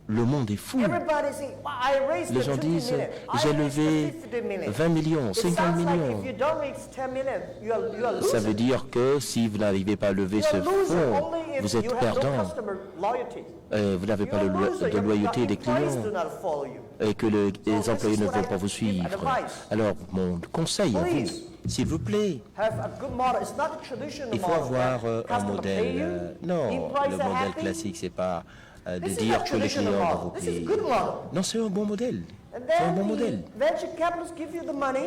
Le monde est fou. Les gens disent, j'ai levé 20 millions, 50 millions. Ça veut dire que si vous n'arrivez pas à lever ce fonds, vous êtes perdant. Vous n'avez pas de loyauté des clients et que les employés ne vont pas vous suivre. Alors, mon conseil à vous, s'il vous plaît, il faut avoir un modèle. Non, le modèle classique, c'est pas de dire que les clients vont vous payer. Non, c'est un bon modèle. C'est un bon modèle.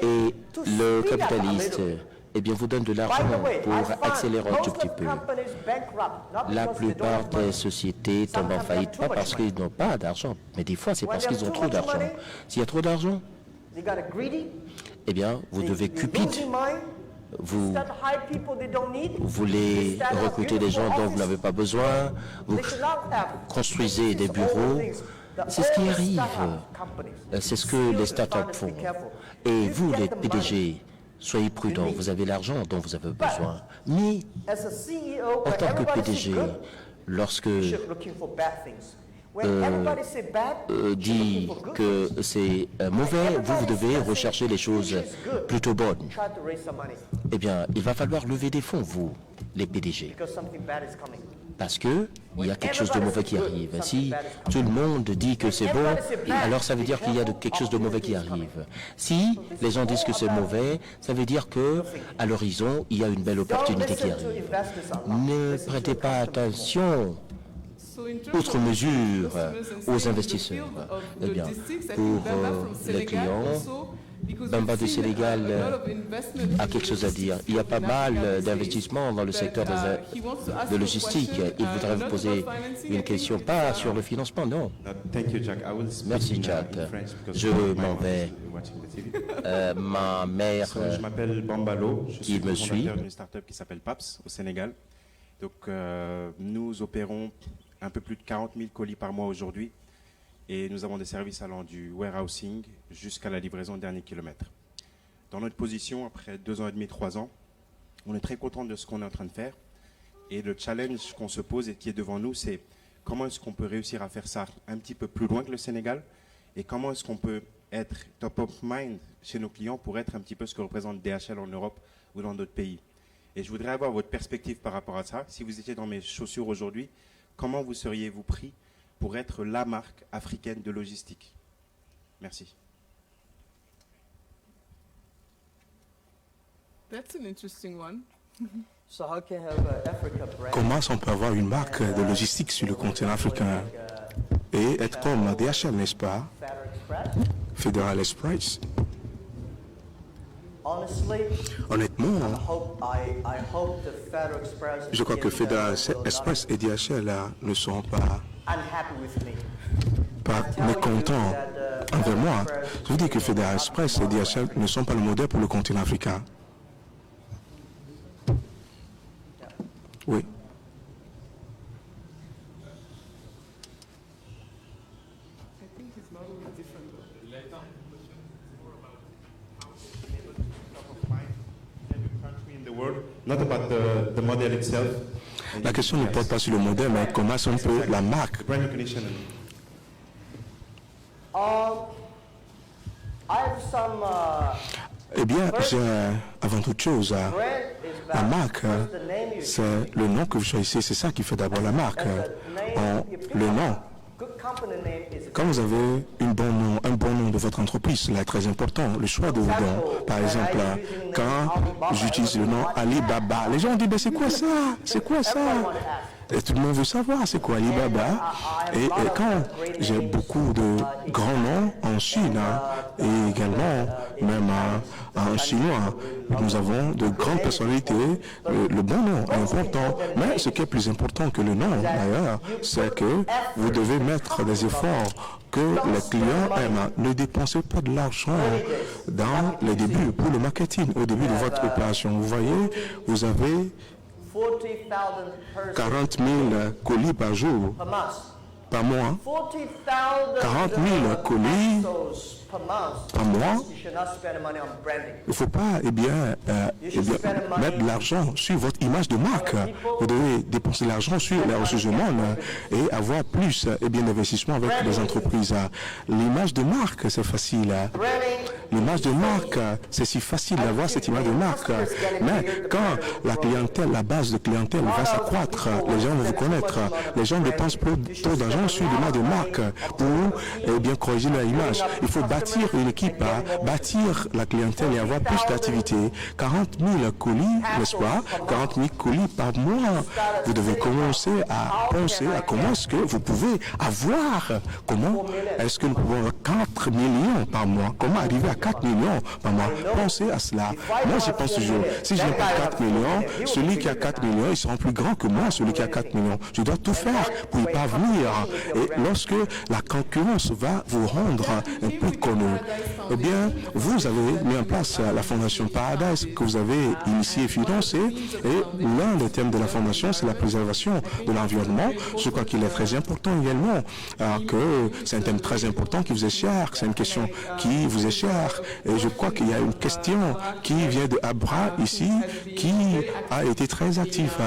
Et le capitaliste, eh bien, vous donne de l'argent pour accélérer un tout petit peu. La plupart des sociétés tombent en faillite, pas parce qu'ils n'ont pas d'argent, mais des fois, c'est parce qu'ils ont trop d'argent. S'il y a trop d'argent, eh bien, vous devez cupide. Vous voulez recruter des gens dont vous n'avez pas besoin, vous construisez des bureaux. C'est ce qui arrive. C'est ce que les startups font. Et vous, les PDG, soyez prudents. Vous avez l'argent dont vous avez besoin. Mais en tant que PDG, lorsque dit que c'est mauvais, vous devez rechercher les choses plutôt bonnes. Eh bien, il va falloir lever des fonds, vous, les PDG. Parce qu'il y a quelque chose de mauvais qui arrive. Si tout le monde dit que c'est bon, alors ça veut dire qu'il y a quelque chose de mauvais qui arrive. Si les gens disent que c'est mauvais, ça veut dire qu'à l'horizon, il y a une belle opportunité qui arrive. Ne prêtez pas attention outre mesure aux investisseurs. Eh bien, pour les clients, Bamba du Sénégal a quelque chose à dire. Il y a pas mal d'investissements dans le secteur de logistique. Il voudrait vous poser une question, pas sur le financement, non. Merci, Jack. Je m'en vais. Ma mère, je m'appelle Bambalo, je suis me suit. D'une start-up qui s'appelle PAPS au Sénégal. Donc, nous opérons un peu plus de 40 000 colis par mois aujourd'hui et nous avons des services allant du warehousing jusqu'à la livraison au dernier kilomètre. Dans notre position, après 2 ans et demi, 3 ans, on est très content de ce qu'on est en train de faire et le challenge qu'on se pose et qui est devant nous, c'est comment est-ce qu'on peut réussir à faire ça un petit peu plus loin que le Sénégal et comment est-ce qu'on peut être top of mind chez nos clients pour être un petit peu ce que représente DHL en Europe ou dans d'autres pays. Et je voudrais avoir votre perspective par rapport à ça. Si vous étiez dans mes chaussures aujourd'hui, comment vous seriez-vous pris pour être la marque africaine de logistique? Merci. That's an interesting one. Comment on peut avoir une marque de logistique sur le continent africain et être comme DHL, n'est-ce pas? Federal Express. Honnêtement, je crois que Federal Express et DHL ne seront pas mécontents envers moi. Je vous dis que Federal Express et DHL ne sont pas le modèle pour le continent africain. Oui. Not about the model itself. La question ne porte pas sur le modèle, mais comment on peut la marque. Eh bien, avant toute chose, la marque, c'est le nom que vous choisissez, c'est ça qui fait d'abord la marque. Le nom. Quand vous avez un bon nom de votre entreprise, cela est très important, le choix de vos noms. Par exemple, quand j'utilise le nom Alibaba, les gens disent, c'est quoi ça? C'est quoi ça? Et tout le monde veut savoir c'est quoi Alibaba. Et quand j'ai beaucoup de grands noms en Chine et également même en chinois, nous avons de grandes personnalités. Le bon nom est important, mais ce qui est plus important que le nom d'ailleurs, c'est que vous devez mettre des efforts que les clients aiment. Ne dépensez pas de l'argent dans les débuts pour le marketing, au début de votre opération. Vous voyez, vous avez 40 000 colis par jour, par mois. 40 000 colis par mois. Il ne faut pas mettre de l'argent sur votre image de marque. Vous devez dépenser de l'argent sur les ressources humaines et avoir plus d'investissement avec les entreprises. L'image de marque, c'est facile. L'image de marque, c'est si facile d'avoir cette image de marque. Mais quand la clientèle, la base de clientèle va s'accroître, les gens vont vous connaître. Les gens dépensent trop d'argent sur l'image de marque pour corriger leur image. Il faut bâtir une équipe, bâtir la clientèle et avoir plus d'activités. 40 000 colis, n'est-ce pas? 40 000 colis par mois. Vous devez commencer à penser à comment est-ce que vous pouvez avoir, comment est-ce que nous pouvons avoir 4 millions par mois? Comment arriver à 4 millions par mois? Pensez à cela. Moi, je pense toujours, si je n'ai pas 4 millions, celui qui a 4 millions, il sera plus grand que moi, celui qui a 4 millions. Je dois tout faire pour y parvenir. Et lorsque la concurrence va vous rendre un peu connu, eh bien, vous avez mis en place la Fondation Paradise que vous avez initiée et financée. Et l'un des thèmes de la Fondation, c'est la préservation de l'environnement. Je crois qu'il est très important également, que c'est un thème très important qui vous est cher, que c'est une question qui vous est chère. Et je crois qu'il y a une question qui vient de Abra ici, qui a été très actif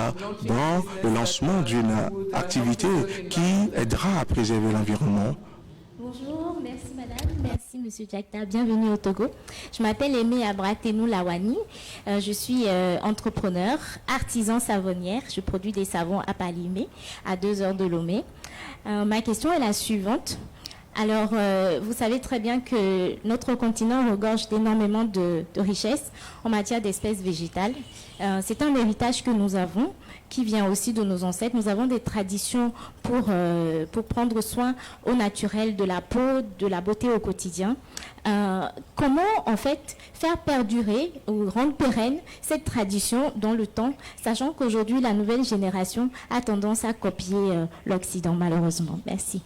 dans le lancement d'une activité qui aidera à préserver l'environnement. Bonjour, merci madame, merci monsieur Jakta, bienvenue au Togo. Je m'appelle Aimé Abratenou Lawani, je suis entrepreneur, artisan savonnière, je produis des savons à Palimé, à 2 heures de Lomé. Ma question est la suivante. Alors, vous savez très bien que notre continent regorge d'énormément de richesses en matière d'espèces végétales. C'est un héritage que nous avons, qui vient aussi de nos ancêtres. Nous avons des traditions pour prendre soin au naturel de la peau, de la beauté au quotidien. Comment, en fait, faire perdurer ou rendre pérenne cette tradition dans le temps, sachant qu'aujourd'hui, la nouvelle génération a tendance à copier l'Occident, malheureusement. Merci.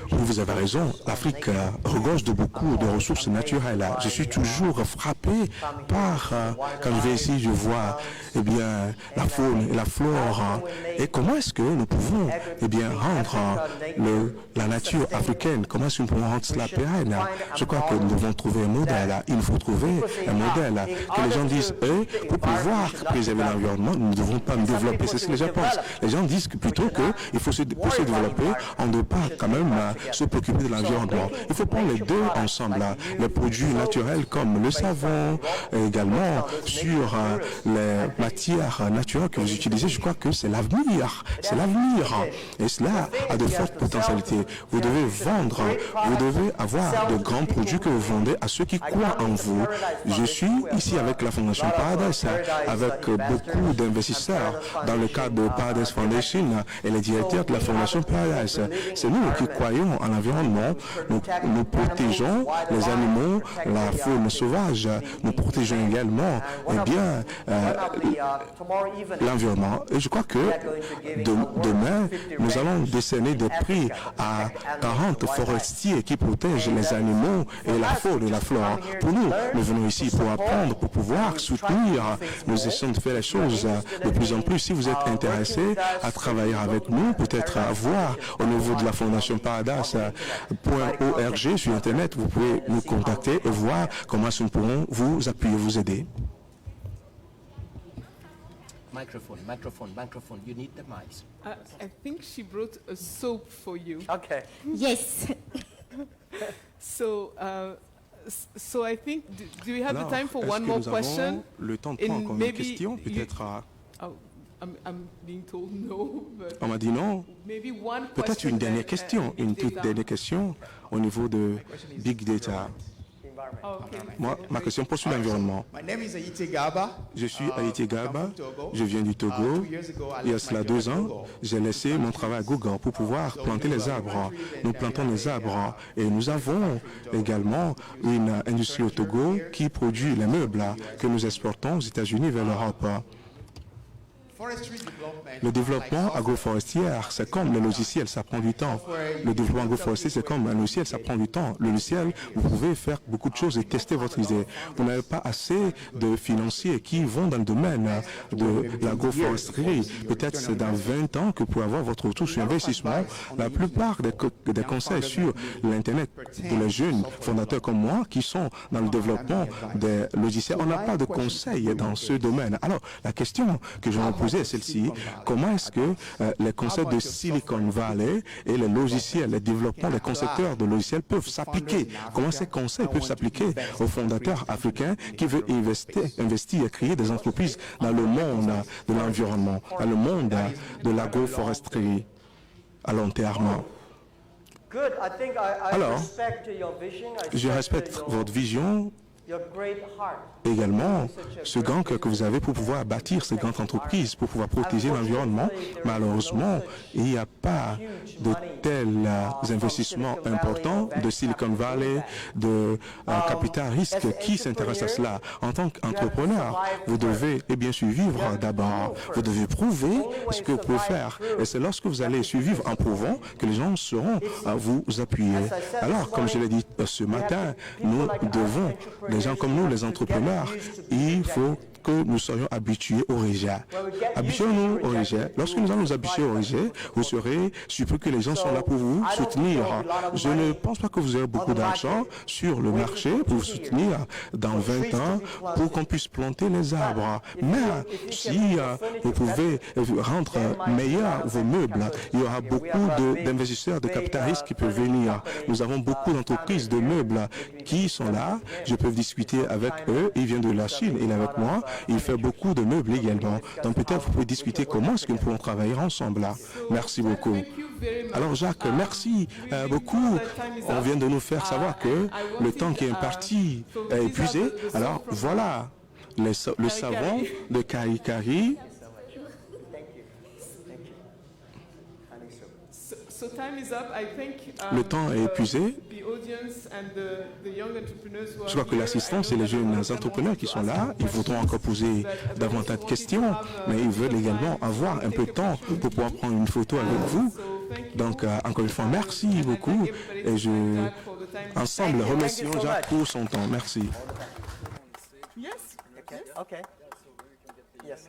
Vous avez raison, l'Afrique regorge de beaucoup de ressources naturelles. Je suis toujours frappé par, quand je vais ici, je vois la faune et la flore. Et comment est-ce que nous pouvons rendre la nature africaine, comment est-ce que nous pouvons rendre cela pérenne? Je crois que nous devons trouver un modèle. Il nous faut trouver un modèle. Que les gens disent, pour pouvoir préserver l'environnement, nous ne devons pas nous développer. C'est ce que les gens pensent. Les gens disent que plutôt que il faut pour se développer, on ne doit pas quand même se préoccuper de l'environnement. Il faut prendre les deux ensemble. Les produits naturels comme le savon, également sur les matières naturelles que vous utilisez, je crois que c'est l'avenir. C'est l'avenir. Et cela a de fortes potentialités. Vous devez vendre, vous devez avoir de grands produits que vous vendez à ceux qui croient en vous. Je suis ici avec la Fondation Paradise, avec beaucoup d'investisseurs dans le cadre de Paradise Foundation et les directeurs de la Fondation Paradise. C'est nous qui croyons en l'environnement. Nous protégeons les animaux, la faune sauvage. Nous protégeons également l'environnement. Et je crois que demain, nous allons décerner des prix à 40 forestiers qui protègent les animaux et la faune et la flore. Pour nous, nous venons ici pour apprendre, pour pouvoir soutenir. Nous essayons de faire les choses de plus en plus. Si vous êtes intéressé à travailler avec nous, peut-être à voir au niveau de la Fondation Paradise.org sur Internet, vous pouvez nous contacter et voir comment nous pourrons vous appuyer, vous aider. Microphone. You need the mic. I think she brought a soap for you. Okay. Yes. So I think, do we have the time for one more question? Le temps de prendre encore une question, peut-être à... I'm being told no, but on m'a dit non. Peut-être une dernière question, une toute dernière question au niveau de Big Data. Moi, ma question porte sur l'environnement. Je suis Haïti Gaba, je viens du Togo. Il y a cela 2 ans, j'ai laissé mon travail à Google pour pouvoir planter les arbres. Nous plantons les arbres et nous avons également une industrie au Togo qui produit les meubles que nous exportons aux États-Unis vers l'Europe. Le développement agroforestier, c'est comme le logiciel, ça prend du temps. Le développement agroforestier, c'est comme un logiciel, ça prend du temps. Le logiciel, vous pouvez faire beaucoup de choses et tester votre idée. Vous n'avez pas assez de financiers qui vont dans le domaine de l'agroforesterie. Peut-être c'est dans 20 ans que vous pouvez avoir votre retour sur investissement. La plupart des conseils sur l'Internet pour les jeunes fondateurs comme moi qui sont dans le développement des logiciels, on n'a pas de conseils dans ce domaine. Alors, la question que je vais poser est celle-ci. Comment est-ce que les concepts de Silicon Valley et les logiciels, les développements des concepteurs de logiciels peuvent s'appliquer? Comment ces conseils peuvent s'appliquer aux fondateurs africains qui veulent investir et créer des entreprises dans le monde de l'environnement, dans le monde de l'agroforesterie à long terme? Alors, je respecte votre vision, également ce grand cœur que vous avez pour pouvoir bâtir ces grandes entreprises, pour pouvoir protéger l'environnement. Malheureusement, il n'y a pas de tels investissements importants de Silicon Valley, de capital risque qui s'intéressent à cela. En tant qu'entrepreneur, vous devez bien survivre d'abord. Vous devez prouver ce que vous pouvez faire. Et c'est lorsque vous allez survivre en prouvant que les gens sauront vous appuyer. Alors, comme je l'ai dit ce matin, nous devons, les gens comme nous, les entrepreneurs, il faut que nous soyons habitués au rejet. Habituons-nous au rejet. Lorsque nous allons nous habituer au rejet, vous serez surpris que les gens sont là pour vous soutenir. Je ne pense pas que vous aurez beaucoup d'argent sur le marché pour vous soutenir dans 20 ans pour qu'on puisse planter les arbres. Mais si vous pouvez rendre meilleurs vos meubles, il y aura beaucoup d'investisseurs de capital risque qui peuvent venir. Nous avons beaucoup d'entreprises de meubles qui sont là. Je peux discuter avec eux. Ils viennent de la Chine. Il est avec moi. Il fait beaucoup de meubles également. Donc peut-être vous pouvez discuter comment est-ce que nous pouvons travailler ensemble là. Merci beaucoup. Alors Jacques, merci beaucoup. On vient de nous faire savoir que le temps qui est imparti est épuisé. Alors voilà, le savon de Kari. Le temps est épuisé. Je crois que l'assistance et les jeunes entrepreneurs qui sont là, ils voudront encore poser davantage de questions, mais ils veulent également avoir un peu de temps pour pouvoir prendre une photo avec vous. Donc, encore une fois, merci beaucoup. Et ensemble, remercions Jacques pour son temps. Merci. Okay. Yes.